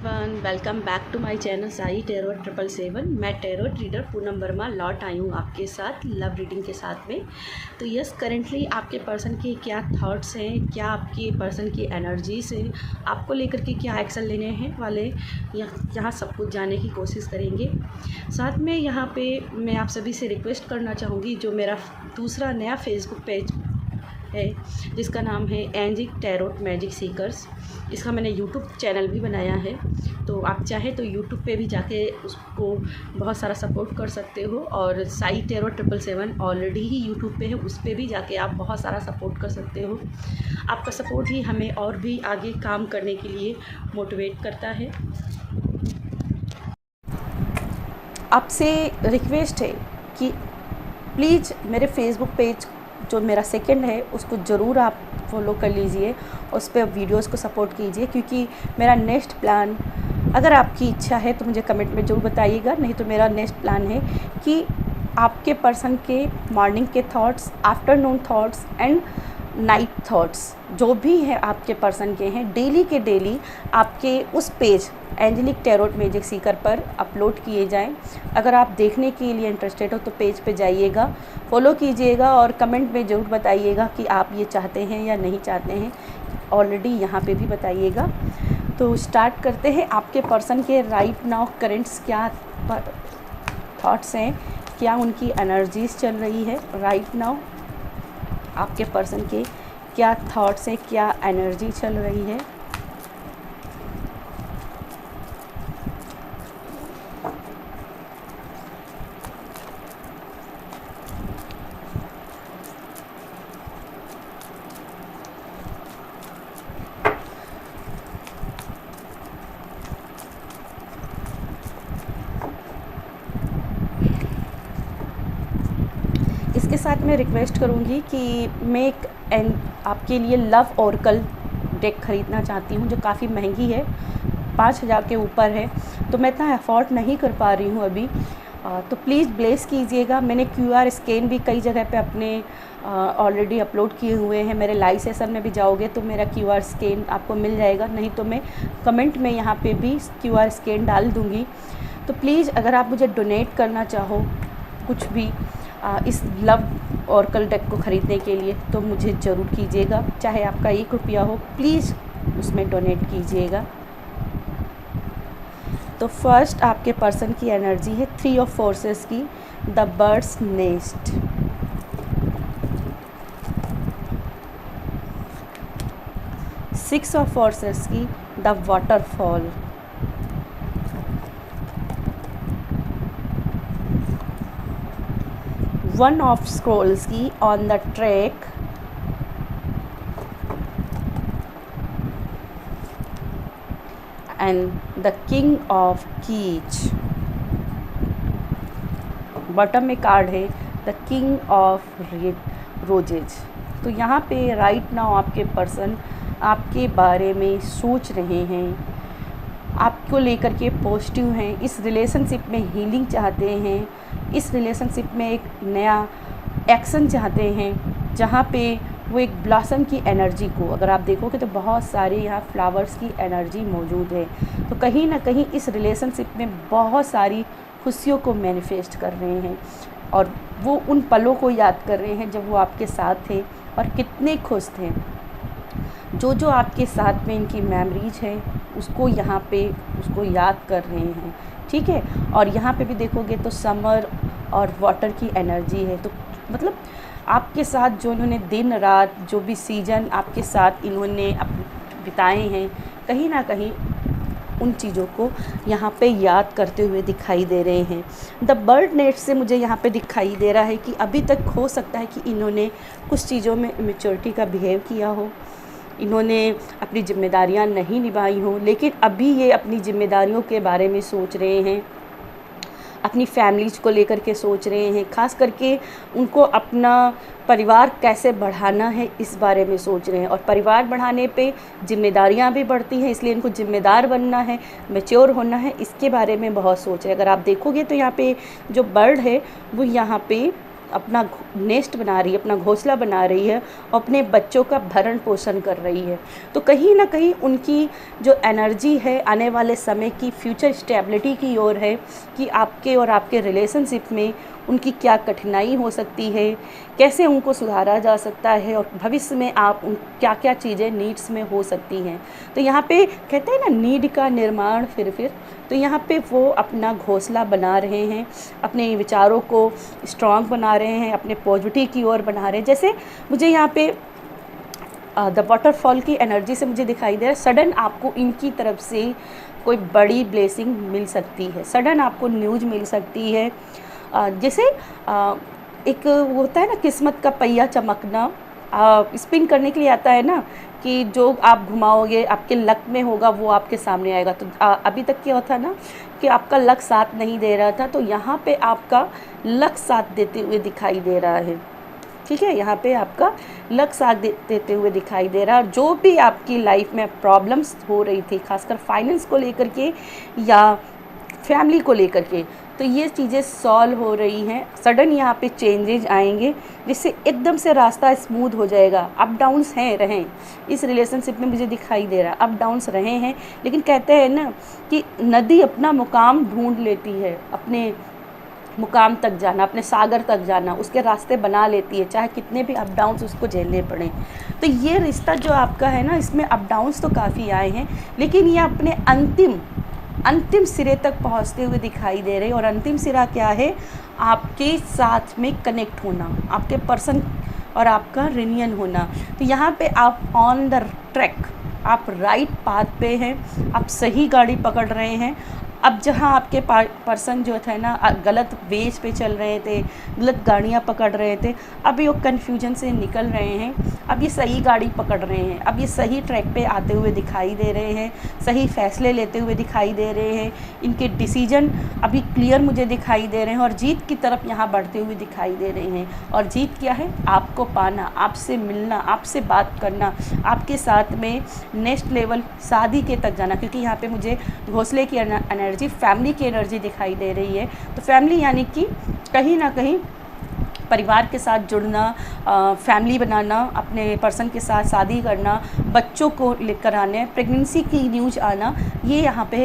Welcome back to my channel Sai tarot 777। मैं tarot reader Poonam Verma लौट आई हूँ आपके साथ लव रीडिंग के साथ में। तो यस, करेंटली आपके पर्सन के क्या थॉट्स हैं, क्या आपके पर्सन की एनर्जीज हैं, आपको लेकर के क्या एक्शन लेने हैं वाले, यहाँ सब कुछ जानने की कोशिश करेंगे। साथ में यहाँ पे मैं आप सभी से रिक्वेस्ट करना चाहूँगी, जो मेरा दूसरा नया फेसबुक पेज है जिसका नाम है एंजिक टैरोट मैजिक सीकर्स, इसका मैंने यूट्यूब चैनल भी बनाया है। तो आप चाहे तो यूट्यूब पे भी जाके उसको बहुत सारा सपोर्ट कर सकते हो, और साई टैरोट 777 ऑलरेडी ही यूट्यूब पे है, उस पर भी जाके आप बहुत सारा सपोर्ट कर सकते हो। आपका सपोर्ट ही हमें और भी आगे काम करने के लिए मोटिवेट करता है। आपसे रिक्वेस्ट है कि प्लीज़ मेरे फेसबुक पेज जो मेरा सेकंड है उसको ज़रूर आप फॉलो कर लीजिए, उस पर वीडियोस को सपोर्ट कीजिए, क्योंकि मेरा नेक्स्ट प्लान, अगर आपकी इच्छा है तो मुझे कमेंट में ज़रूर बताइएगा, नहीं तो मेरा नेक्स्ट प्लान है कि आपके पर्सन के मॉर्निंग के thoughts, afternoon thoughts and night thoughts जो भी हैं आपके पर्सन के हैं, डेली के डेली आपके उस page angelic tarot magic seeker पर अपलोड किए जाएं। अगर आप देखने के लिए इंटरेस्टेड हो तो पेज पे जाइएगा, फॉलो कीजिएगा और कमेंट में ज़रूर बताइएगा कि आप ये चाहते हैं या नहीं चाहते हैं। ऑलरेडी यहाँ पे भी बताइएगा। तो स्टार्ट करते हैं। आपके पर्सन के राइट नाउ करेंट्स क्या थॉट्स हैं, क्या उनकी एनर्जीज चल रही है राइट नाउ, आपके पर्सन के क्या थॉट्स हैं, क्या एनर्जी चल रही है। इसके साथ मैं रिक्वेस्ट करूँगी कि मैं एक आपके लिए लव ओरेकल डेक ख़रीदना चाहती हूँ, जो काफ़ी महंगी है, 5,000 के ऊपर है, तो मैं इतना अफोर्ड नहीं कर पा रही हूँ अभी। तो प्लीज़ ब्लेस कीजिएगा। मैंने QR स्कैन भी कई जगह पे अपने ऑलरेडी अपलोड किए हुए हैं। मेरे लाइव सेशन में भी जाओगे तो मेरा QR स्कैन आपको मिल जाएगा, नहीं तो मैं कमेंट में यहाँ पे भी QR स्कैन डाल दूँगी। तो प्लीज़ अगर आप मुझे डोनेट करना चाहो कुछ भी इस लव ओरेकल डेक को ख़रीदने के लिए, तो मुझे ज़रूर कीजिएगा, चाहे आपका 1 रुपया हो, प्लीज़ उसमें डोनेट कीजिएगा। तो फर्स्ट आपके पर्सन की एनर्जी है 3 ऑफ फोर्सेस की, the bird's nest. Six of forces की, the waterfall. One of scrolls की, on the track. And the king of keys. Bottom में कार्ड है द किंग ऑफ रोजेज। तो यहाँ पे राइट नाउ आपके पर्सन आपके बारे में सोच रहे हैं, आपको लेकर के पॉजिटिव हैं, इस रिलेशनशिप में हीलिंग चाहते हैं, इस रिलेशनशिप में एक नया एक्शन चाहते हैं, जहाँ पे वो एक ब्लॉसम की एनर्जी को, अगर आप देखोगे तो बहुत सारे यहाँ फ्लावर्स की एनर्जी मौजूद है। तो कहीं ना कहीं इस रिलेशनशिप में बहुत सारी खुशियों को मैनिफेस्ट कर रहे हैं, और वो उन पलों को याद कर रहे हैं जब वो आपके साथ थे और कितने खुश थे। जो जो आपके साथ में इनकी मेमोरीज है उसको यहाँ पे उसको याद कर रहे हैं, ठीक है। और यहाँ पे भी देखोगे तो समर और वाटर की एनर्जी है। तो मतलब आपके साथ जो इन्होंने दिन रात जो भी सीज़न आपके साथ इन्होंने बिताए हैं, कहीं ना कहीं उन चीज़ों को यहाँ पे याद करते हुए दिखाई दे रहे हैं। द बर्ड नेट से मुझे यहाँ पे दिखाई दे रहा है कि अभी तक हो सकता है कि इन्होंने कुछ चीज़ों में इमेच्योरिटी का बिहेव किया हो, इन्होंने अपनी जिम्मेदारियाँ नहीं निभाई हों, लेकिन अभी ये अपनी जिम्मेदारियों के बारे में सोच रहे हैं, अपनी फैमिलीज को लेकर के सोच रहे हैं, ख़ास करके उनको अपना परिवार कैसे बढ़ाना है इस बारे में सोच रहे हैं। और परिवार बढ़ाने पे जिम्मेदारियां भी बढ़ती हैं, इसलिए इनको जिम्मेदार बनना है, मैच्योर होना है, इसके बारे में बहुत सोच रहे हैं। अगर आप देखोगे तो यहाँ पे जो बर्ड है वो यहाँ पे अपना नेस्ट बना रही है, अपना घोंसला बना रही है, अपने बच्चों का भरण पोषण कर रही है। तो कहीं ना कहीं उनकी जो एनर्जी है आने वाले समय की फ्यूचर स्टेबिलिटी की ओर है कि आपके और आपके रिलेशनशिप में उनकी क्या कठिनाई हो सकती है, कैसे उनको सुधारा जा सकता है और भविष्य में आप क्या क्या चीज़ें नीड्स में हो सकती हैं। तो यहाँ पे कहते हैं ना नीड का निर्माण फिर तो यहाँ पे वो अपना घोंसला बना रहे हैं, अपने विचारों को स्ट्रॉन्ग बना रहे हैं, अपने पॉजिटिव की ओर बना रहे हैं। जैसे मुझे यहाँ पे द वाटरफॉल की एनर्जी से मुझे दिखाई दे रहा है सडन आपको इनकी तरफ से कोई बड़ी ब्लेसिंग मिल सकती है, सडन आपको न्यूज़ मिल सकती है। जैसे एक वो होता है ना किस्मत का पहिया चमकना, स्पिन करने के लिए आता है ना कि जो आप घुमाओगे आपके लक में होगा वो आपके सामने आएगा। तो अभी तक क्या होता ना कि आपका लक साथ नहीं दे रहा था, तो यहाँ पे आपका लक साथ देते हुए दिखाई दे रहा है। ठीक है, यहाँ पे आपका लक साथ देते हुए दिखाई दे रहा है। और जो भी आपकी लाइफ में प्रॉब्लम्स हो रही थी, खासकर फाइनेंस को लेकर के या फैमिली को लेकर के, तो ये चीज़ें सॉल्व हो रही हैं। सडन यहाँ पे चेंजेज आएंगे जिससे एकदम से रास्ता स्मूथ हो जाएगा। अप डाउन्स रहें इस रिलेशनशिप में मुझे दिखाई दे रहा है, अप डाउन्स रहे हैं, लेकिन कहते हैं ना कि नदी अपना मुकाम ढूंढ लेती है, अपने मुकाम तक जाना, अपने सागर तक जाना, उसके रास्ते बना लेती है, चाहे कितने भी अप डाउन्स उसको झेलने पड़े। तो ये रिश्ता जो आपका है ना, इसमें अप डाउन्स तो काफ़ी आए हैं, लेकिन ये अपने अंतिम सिरे तक पहुंचते हुए दिखाई दे रहे हैं। और अंतिम सिरा क्या है? आपके साथ में कनेक्ट होना, आपके पर्सन और आपका रियूनियन होना। तो यहाँ पे आप ऑन द ट्रैक, आप राइट पाथ पे हैं, आप सही गाड़ी पकड़ रहे हैं। अब जहाँ आपके पर्सन जो थे ना गलत वेज पे चल रहे थे, गलत गाड़ियाँ पकड़ रहे थे, अब ये कन्फ्यूजन से निकल रहे हैं, अब ये सही गाड़ी पकड़ रहे हैं, अब ये सही ट्रैक पे आते हुए दिखाई दे रहे हैं, सही फैसले लेते हुए दिखाई दे रहे हैं। इनके डिसीजन अभी क्लियर मुझे दिखाई दे रहे हैं और जीत की तरफ यहाँ बढ़ते हुए दिखाई दे रहे हैं। और जीत क्या है? आपको पाना, आपसे मिलना, आपसे बात करना, आपके साथ में नेक्स्ट लेवल शादी के तक जाना। क्योंकि यहाँ पे मुझे घोंसले की एनर्जी, फैमिली की एनर्जी दिखाई दे रही है। तो फैमिली यानी कि कहीं ना कहीं परिवार के साथ जुड़ना, फैमिली बनाना, अपने पर्सन के साथ शादी करना, बच्चों को लेकर आने, प्रेगनेंसी की न्यूज़ आना, ये यहाँ पे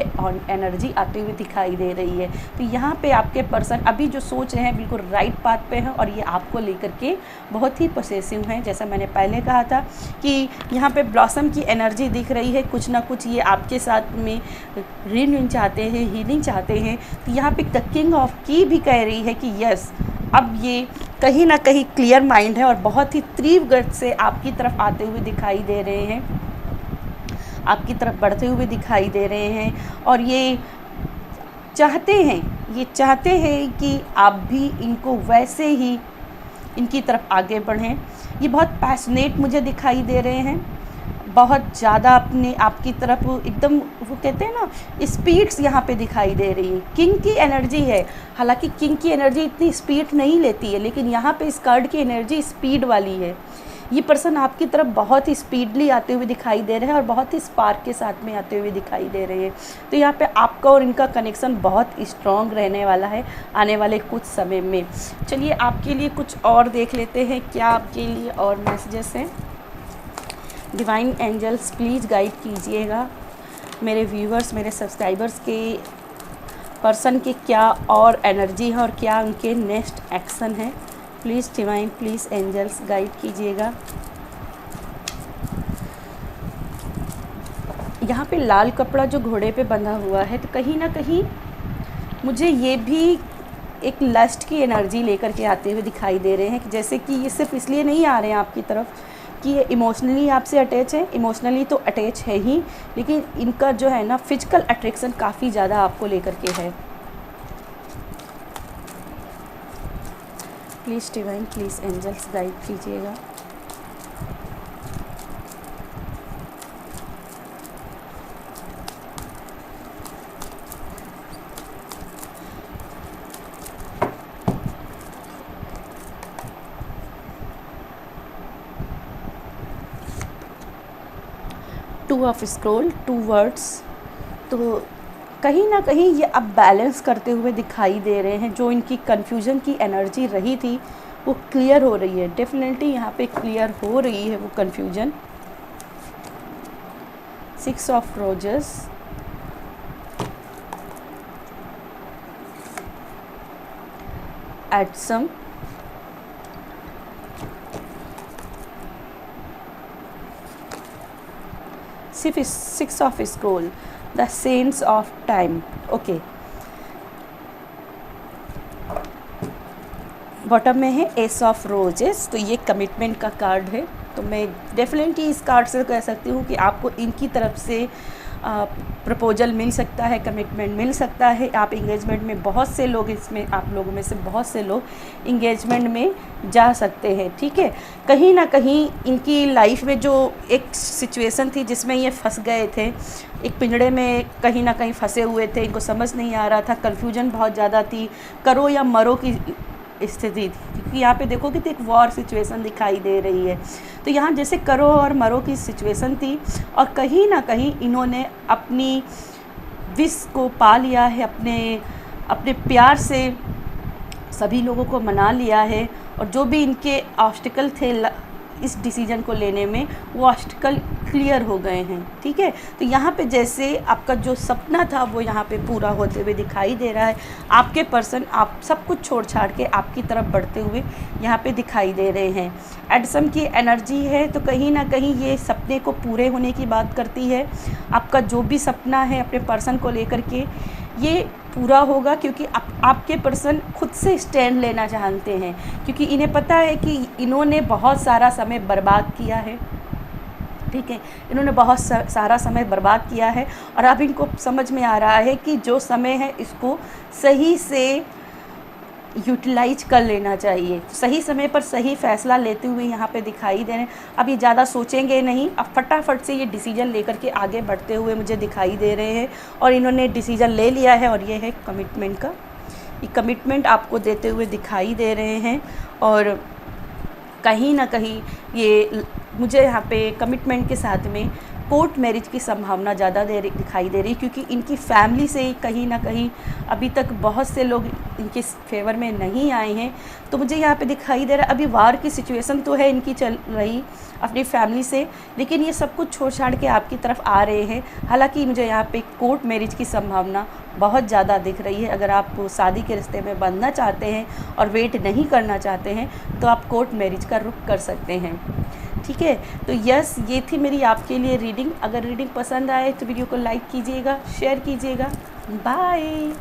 एनर्जी आते हुए दिखाई दे रही है। तो यहाँ पे आपके पर्सन अभी जो सोच रहे हैं बिल्कुल राइट पाथ पे हैं और ये आपको लेकर के बहुत ही पॉसेसिव हैं। जैसा मैंने पहले कहा था कि यहाँ पे ब्लॉसम की एनर्जी दिख रही है, कुछ ना कुछ ये आपके साथ में रियूनियन चाहते हैं, हीलिंग चाहते हैं। तो यहाँ पे द किंग ऑफ की भी कह रही है कि यस, अब ये कहीं ना कहीं क्लियर माइंड है और बहुत ही तीव्र गति से आपकी तरफ आते हुए दिखाई दे रहे हैं, आपकी तरफ बढ़ते हुए दिखाई दे रहे हैं। और ये चाहते हैं कि आप भी इनको वैसे ही इनकी तरफ आगे बढ़ें। ये बहुत पैशनेट मुझे दिखाई दे रहे हैं, बहुत ज़्यादा अपने आपकी तरफ एकदम, वो कहते हैं ना स्पीड्स यहाँ पे दिखाई दे रही है। किंग की एनर्जी है, हालांकि किंग की एनर्जी इतनी स्पीड नहीं लेती है, लेकिन यहाँ पे इस कार्ड की एनर्जी स्पीड वाली है। ये पर्सन आपकी तरफ बहुत ही स्पीडली आते हुए दिखाई दे रहे हैं और बहुत ही स्पार्क के साथ में आते हुए दिखाई दे रहे हैं। तो यहाँ पे आपका और इनका कनेक्शन बहुत स्ट्रॉन्ग रहने वाला है आने वाले कुछ समय में। चलिए आपके लिए कुछ और देख लेते हैं, क्या आपके लिए और मैसेजेस हैं। डिवाइन एंजल्स प्लीज़ गाइड कीजिएगा मेरे व्यूवर्स, मेरे सब्सक्राइबर्स के पर्सन की क्या और एनर्जी है और क्या उनके नेक्स्ट एक्शन है। Please divine, please angels guide कीजिएगा। यहाँ पे लाल कपड़ा जो घोड़े पे बंधा हुआ है, तो कहीं ना कहीं मुझे ये भी एक लस्ट की एनर्जी लेकर के आते हुए दिखाई दे रहे हैं कि जैसे कि ये सिर्फ इसलिए नहीं आ रहे हैं आपकी तरफ कि ये इमोशनली आपसे अटैच है, इमोशनली तो अटैच है ही, लेकिन इनका जो है ना फिजिकल अट्रैक्शन काफ़ी ज़्यादा आपको लेकर के है। Please divine, please angels guide कीजिएगा। Two of scroll, 2 words. तो कहीं ना कहीं ये अब बैलेंस करते हुए दिखाई दे रहे हैं। जो इनकी कन्फ्यूजन की एनर्जी रही थी वो क्लियर हो रही है, डेफिनेटली यहाँ पे क्लियर हो रही है वो कन्फ्यूजन। 6 ऑफ रोजेस, एड सम, six of scroll, the sense of time. Okay, bottom में है एस ऑफ रोजेस, तो ये कमिटमेंट का कार्ड है। तो मैं डेफिनेटली इस कार्ड से कह सकती हूँ कि आपको इनकी तरफ से प्रपोजल मिल सकता है, कमिटमेंट मिल सकता है। आप इंगेजमेंट में, बहुत से लोग इसमें, आप लोगों में से बहुत से लोग इंगेजमेंट में जा सकते हैं, ठीक है। कहीं ना कहीं इनकी लाइफ में जो एक सिचुएशन थी जिसमें ये फंस गए थे, एक पिंजड़े में कहीं ना कहीं फंसे हुए थे, इनको समझ नहीं आ रहा था, कन्फ्यूजन बहुत ज़्यादा थी, करो या मरो की स्थिति थी। क्योंकि यहाँ पे देखोगे तो एक वॉर सिचुएशन दिखाई दे रही है। तो यहाँ जैसे करो और मरो की सिचुएशन थी, और कहीं ना कहीं इन्होंने अपनी विश को पा लिया है, अपने प्यार से सभी लोगों को मना लिया है, और जो भी इनके ऑब्स्टिकल थे इस डिसीजन को लेने में, वो ऑब्स्टिकल क्लियर हो गए हैं, ठीक है। तो यहाँ पे जैसे आपका जो सपना था वो यहाँ पे पूरा होते हुए दिखाई दे रहा है। आपके पर्सन आप सब कुछ छोड़ छाड़ के आपकी तरफ बढ़ते हुए यहाँ पे दिखाई दे रहे हैं। एडसम की एनर्जी है, तो कहीं ना कहीं ये सपने को पूरे होने की बात करती है। आपका जो भी सपना है अपने पर्सन को लेकर के, ये पूरा होगा, क्योंकि आपके पर्सन खुद से स्टैंड लेना जानते हैं, क्योंकि इन्हें पता है कि इन्होंने बहुत सारा समय बर्बाद किया है, ठीक है। इन्होंने बहुत सारा समय बर्बाद किया है, और अब इनको समझ में आ रहा है कि जो समय है इसको सही से यूटिलाइज कर लेना चाहिए। सही समय पर सही फ़ैसला लेते हुए यहाँ पे दिखाई दे रहे हैं। अब ये ज़्यादा सोचेंगे नहीं, अब फटाफट से ये डिसीजन लेकर के आगे बढ़ते हुए मुझे दिखाई दे रहे हैं, और इन्होंने डिसीजन ले लिया है, और ये है कमिटमेंट का, ये कमिटमेंट आपको देते हुए दिखाई दे रहे हैं। और कहीं ना कहीं ये मुझे यहाँ पे कमिटमेंट के साथ में कोर्ट मैरिज की संभावना ज़्यादा दिखाई दे रही, क्योंकि इनकी फैमिली से कहीं ना कहीं अभी तक बहुत से लोग इनके फेवर में नहीं आए हैं। तो मुझे यहाँ पे दिखाई दे रहा है, अभी वार की सिचुएशन तो है इनकी चल रही अपनी फैमिली से, लेकिन ये सब कुछ छोड़ छाड़ के आपकी तरफ आ रहे हैं। हालांकि मुझे यहाँ पे कोर्ट मैरिज की संभावना बहुत ज़्यादा दिख रही है। अगर आप शादी के रिश्ते में बंधना चाहते हैं और वेट नहीं करना चाहते हैं, तो आप कोर्ट मैरिज का रुख कर सकते हैं, ठीक है। तो यस, ये थी मेरी आपके लिए रीडिंग। अगर रीडिंग पसंद आए तो वीडियो को लाइक कीजिएगा, शेयर कीजिएगा। बाय।